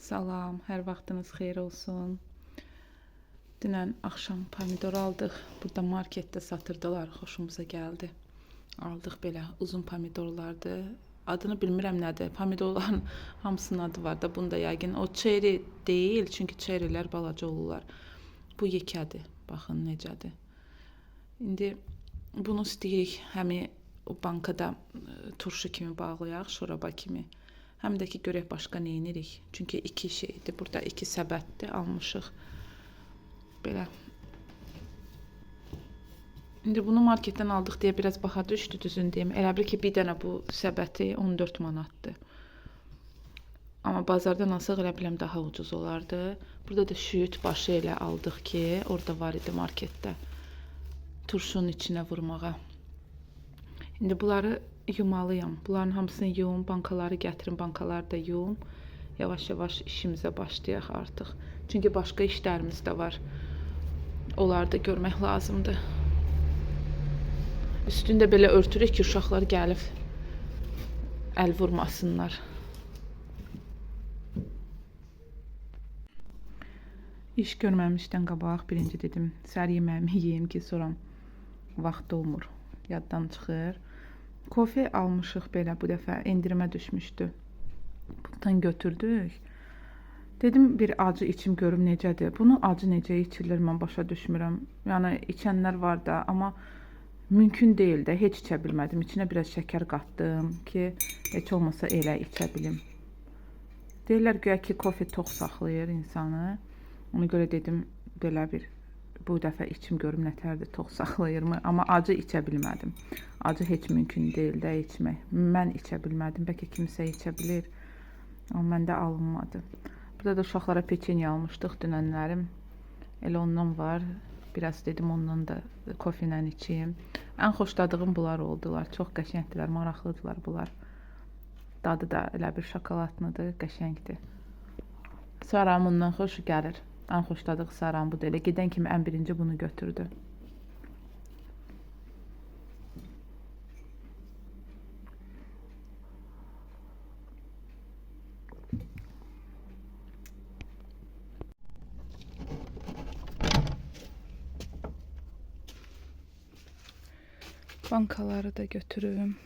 Salam, hər vaxtınız xeyir olsun. Dünən axşam pomidor aldıq. Burada marketdə satırdılar, xoşumuza gəldi. Aldıq belə uzun pomidorlardı. Adını bilmirəm nədir. Pomidorların hamısının adı var da, bunda yəqin o çeri deyil, çünki çerilər balaca olurlar. Bu yekədir. Baxın necədir. İndi bunu istəyirik həmi o bankada turşu kimi bağlayaq, şoraba kimi. Həm də ki, görək başqa nə edirik. Çünki iki şeydir. Burada iki səbətdir, almışıq. Belə. İndi bunu marketdən aldıq deyə biraz baha düşdü, düzün deyim. Elə bil ki, bir dənə bu səbəti 14 manatdır. Amma bazardan alsaq elə biləm daha ucuz olardı. Burada da şüyüt başı ilə aldıq ki, orada var idi marketdə. Turşunun içinə vurmağa. İndi bunları yumalıyam. Bunların hamısını yum, bankaları gətirin, bankaları da yum. Yavaş-yavaş işimizə başlayaq artıq. Çünki başqa işlərimiz də var. Onları da görmək lazımdır. Üstündə belə örtürük ki, uşaqlar gəlib əl vurmasınlar. İş görməmişdən qabaq birinci dedim, səhər yeməyimi yeyim ki, sonra vaxt olmur, yaddan çıxır. Kofe almışıq belə bu dəfə, endirimə düşmüşdü. Bundan götürdük. Dedim bir acı içim görüm necədir. Bunu acı necə içilir mən başa düşmürəm. Yəni içənlər var da, amma mümkün deyil də, heç içə bilmədim. İçinə biraz şəkər qatdım ki, heç olmasa elə içə bilim. Deyirlər güya ki, kofe tox saxlayır insanı. Ona görə dedim belə bir bu dəfə içim görüm nətərdir, tox saxlayırmı? Amma acı içə bilmədim. Acı heç mümkün deyil də içmək. Mən içə bilmədim. Bəlkə kimsə içə bilir. Amma məndə alınmadı. Burada da uşaqlara peçenya almışdıq dünənlərim. Elə ondan var. Biraz dedim ondan da kofe ilə içeyim. Ən xoşladığım bunlar oldular. Çox qəşəngdilər, maraqlıdılar bunlar. Dadı da elə bir şokoladlıdır, qəşəngdir. Saram ondan xoş gəlir. Ən xoşladığı saram budur. Elə gedən kimi ən birinci bunu götürdü. Bankaları da götürüm.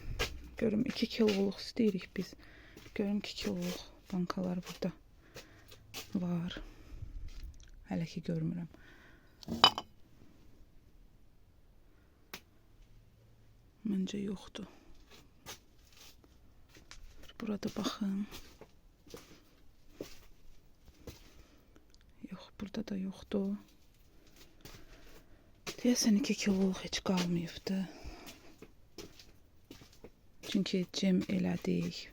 Görüm 2 kiloluq istəyirik biz. Görüm 2 kiloluq bankalar burada var. Hələ ki görmürəm. Məncə yoxdur. Burada baxın. Yox, burada da yoxdur. Deyəsən 2 kiloluq heç qalmayıbdı. Çünki cem elədik.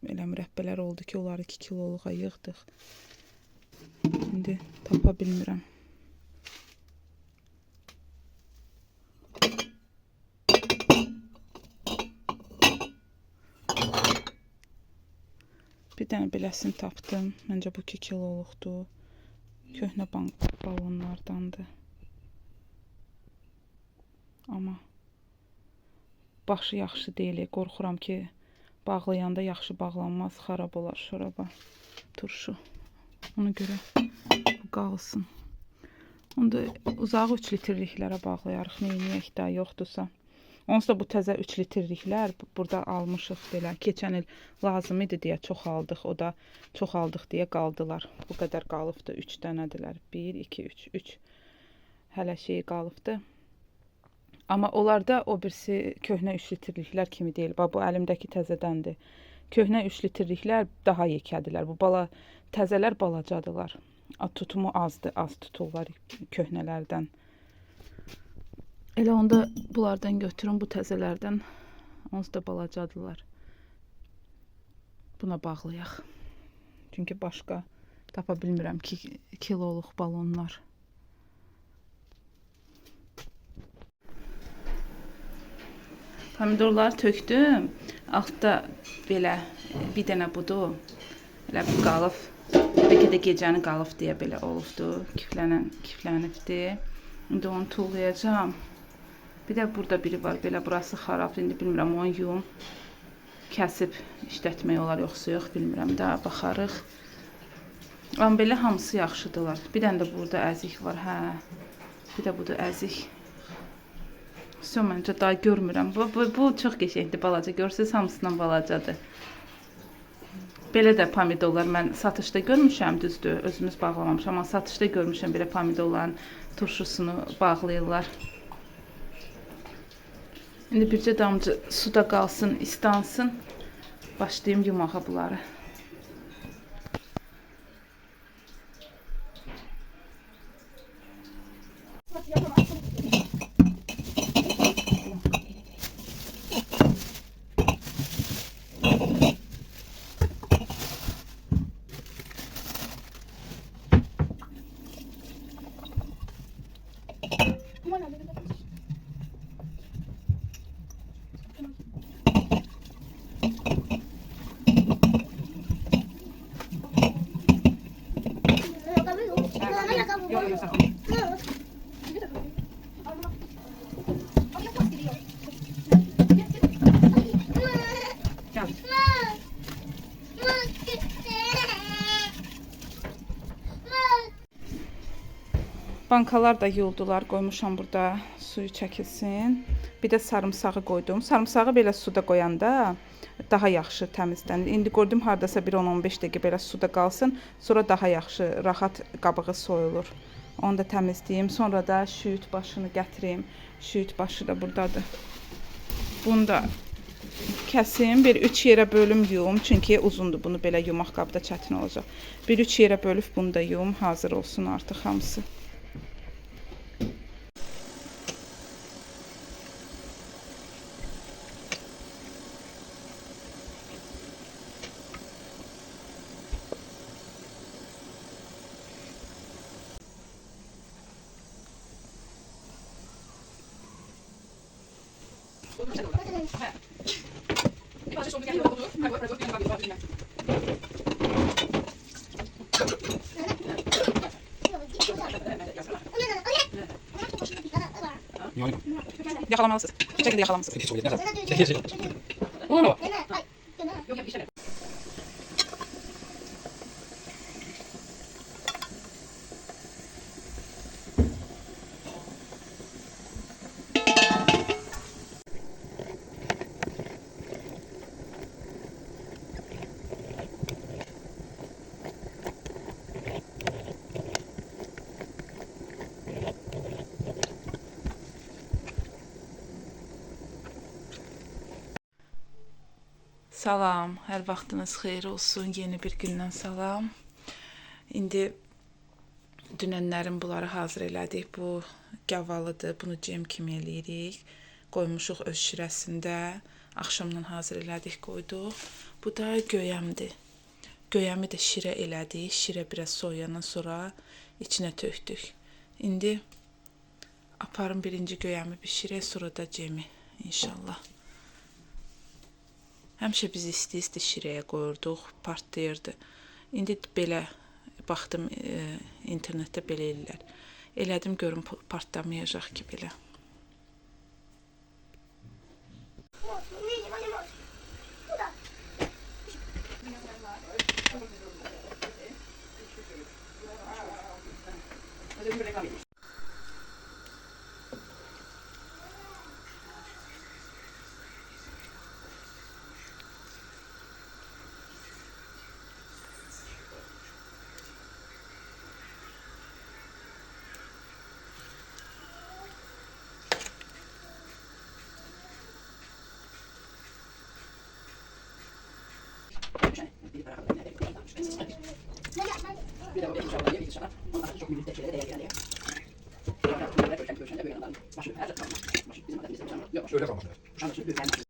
Elə mürəbbələr oldu ki, onları 2 kiloluğa yığdıq. İndi tapa bilmirəm. Bir dənə beləsini tapdım. Məncə bu 2 kiloluqdur. Köhnə balonlardandır. Amma başı yaxşı deyil. Qorxuram ki, bağlayanda yaxşı bağlanmaz, xarab olar şoraba, turşu. Ona görə bu qalsın. Onda uzağı 3 litrliklərə bağlayarıq. Neyniyək də yoxdursa. Onsuz da bu təzə 3 litrliklər burada almışıq belə. Keçən il lazım idi deyə çox aldıq. O da çox aldıq deyə qaldılar. Bu qədər qalıbdı. 3 dənədilər. 1, 2, 3. 3 hələ şey qalıbdı. Amma onlarda o birisi köhnə 3 litrliklər kimi deyil. Bu əlimdəki təzədəndir. Köhnə 3 litrliklər daha yekədirlər. Bu təzələr balacadılar. Tutumu azdır, az tuturlar köhnələrdən. Elə onda bunlardan götürün, bu təzələrdən. Onsuz da balacadılar. Buna bağlayaq. Çünki başqa tapa bilmirəm ki, kiloluq balonlar. Pomidorları tökdüm. Altda belə bir dənə budur. Elə bir qalıb. Bəlkə də gecəni qalıb deyə belə olubdur. Kiflənibdir. İndi onu tullayacağım. Bir də burada biri var. Belə burası xarabdır. İndi bilmirəm onu yum. Kəsib işlətmək olar yoxsa yox bilmirəm. Daha baxarıq. Amma belə hamısı yaxşıdırlar. Bir dənə də burada əzik var, hə. Bir də budur əzik. Son məncə daha görmürəm. Bu çox qəşəngdir, balaca. Görürsünüz, hamısından balacadır. Belə də pomidorlar mən satışda görmüşəm, düzdür. Özümüz bağlamamışam, amma satışda görmüşəm belə pomidorların turşusunu bağlayırlar. İndi bircə damcı suda qalsın, istansın. Başlayayım yumağa bunları. Bankalar da yuyuldular, qoymuşam burada suyu çəkilsin. Bir də sarımsağı qoydum. Sarımsağı belə suda qoyanda daha yaxşı təmizlənir. İndi qoydum hardasa bir 10-15 dəqiqə belə suda qalsın. Sonra daha yaxşı, rahat qabığı soyulur. Onu da təmizləyim. Sonra da şüyüt başını gətirim. Şüyüt başı da buradadır. Bunu da kəsim. Bir 3 yerə bölüm yuyum. Çünki uzundur. Bunu belə yumaq qabda çətin olacaq. Bir 3 yerə bölüb bunu da yuyum. Hazır olsun artıq hamısı. Yakalamalısınız. Bu şekilde yakalamalısınız. Salam, hər vaxtınız xeyir olsun. Yeni bir gündən salam. İndi dünənlərin bunları hazır elədik. Bu gavalıdır. Bunu cem kimi eləyirik. Qoymuşuq öz şirəsində. Axşamdan hazır elədik, qoyduq. Bu da göyəmdir. Göyəmi də şirə elədik. Şirə biraz soğuyandan sonra içinə tökdük. İndi aparım birinci göyəmi bişirək, sonra da cemi inşallah. Həmişə biz isti-isti şirəyə qoyurduq, partlayırdı. İndi belə baxdım internetdə belə eləyirlər. Elədim görüm partlamayacaq ki belə. Öyle kalmadı.